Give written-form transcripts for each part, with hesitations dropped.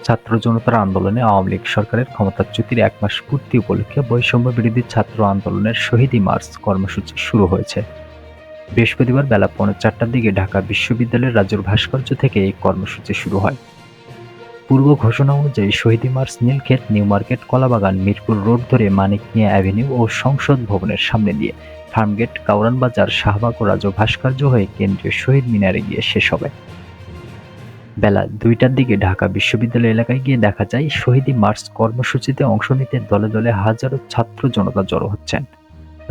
ছাত্র জনতার আন্দোলনে আওয়ামী লীগ সরকারের ক্ষমতাচ্যুতির ১ মাস পূর্তি উপলক্ষে বৈষম্য বিরোধী ছাত্র আন্দোলনের শহীদী মার্চ কর্মসূচি শুরু হয়েছে। বৃহস্পতিবার বেলা ৪:৩০টার দিকে ঢাকা বিশ্ববিদ্যালয়ের রাজুর ভাস্কর্য থেকে এই কর্মসূচি শুরু হয়। পূর্ব ঘোষণা অনুযায়ী Shahidi March Nilkhet, new market, কলাবাগান, মিরপুর রোড ধরে মানিক মিয়া অ্যাভিনিউ ও সংসদ ভবনের সামনে দিয়ে ফার্মগেট, কাউরান বাজার, শাহবাগ ও রাজু ভাস্কর্য হয়ে কেন্দ্রীয় শহীদ মিনারে গিয়ে শেষ হবে। বেলা ২টার দিকে ঢাকা বিশ্ববিদ্যালয় এলাকায় গিয়ে দেখা যায় শহীদী মার্চ কর্মসূচিতে অংশ নিতে দলে দলে হাজারো ছাত্র জনতা জড়ো হচ্ছেন।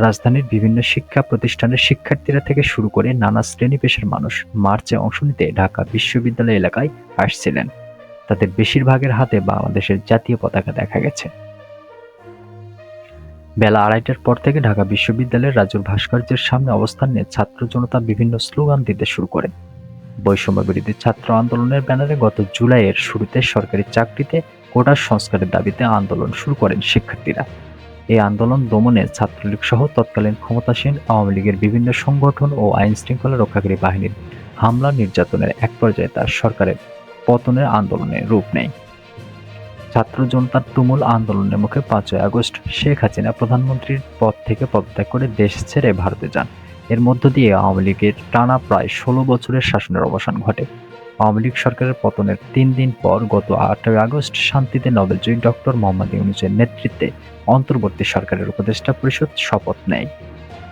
রাজধানীর বিভিন্ন শিক্ষা প্রতিষ্ঠানের শিক্ষার্থীরা থেকে শুরু করে নানা শ্রেণী পেশার মানুষ মার্চে অংশ নিতে ঢাকা বিশ্ববিদ্যালয় এলাকায় আসছিলেন। তাদের বেশিরভাগের হাতে বাংলাদেশের জাতীয় পতাকা দেখা গেছে। বেলা ২:৩০টার পর থেকে ঢাকা বিশ্ববিদ্যালয়ের রাজুর ভাস্কর্যের সামনে অবস্থান নিয়ে ছাত্র জনতা বিভিন্ন স্লোগান দিতে শুরু করে। বৈষম্য বিরোধী ছাত্র আন্দোলনের ব্যানারে গত জুলাইয়ের শুরুতে সরকারি চাকরিতে কোটা সংস্কারের দাবিতে আন্দোলন শুরু করেন শিক্ষার্থীরা। এই আন্দোলন দমনে ছাত্রলীগ সহ তৎকালীন ক্ষমতাসীন আওয়ামী লীগের বিভিন্ন সংগঠন ও আইনশৃঙ্খলা রক্ষাকারী বাহিনীর হামলা নির্যাতনের এক পর্যায়ে তার সরকারের পতনের আন্দোলনে রূপ নেয়। ছাত্র জনতার তুমুল আন্দোলনের মুখে ৫ই আগস্ট শেখ হাসিনা প্রধানমন্ত্রীর পদ থেকে পদত্যাগ করে দেশ ছেড়ে ভারতে যান। এর মধ্য দিয়ে আওয়ামী লীগের টানা প্রায় ১৬ বছরের শাসনের অবসান ঘটে। আওয়ামী লীগ সরকারের পতনের ৩ দিন পর গত ৮ই আগস্ট শান্তিতে নোবেলজয়ী ডক্টর মোহাম্মদ ইউনূসের নেতৃত্বে অন্তর্বর্তী সরকারের উপদেষ্টা পরিষদ শপথ নেয়।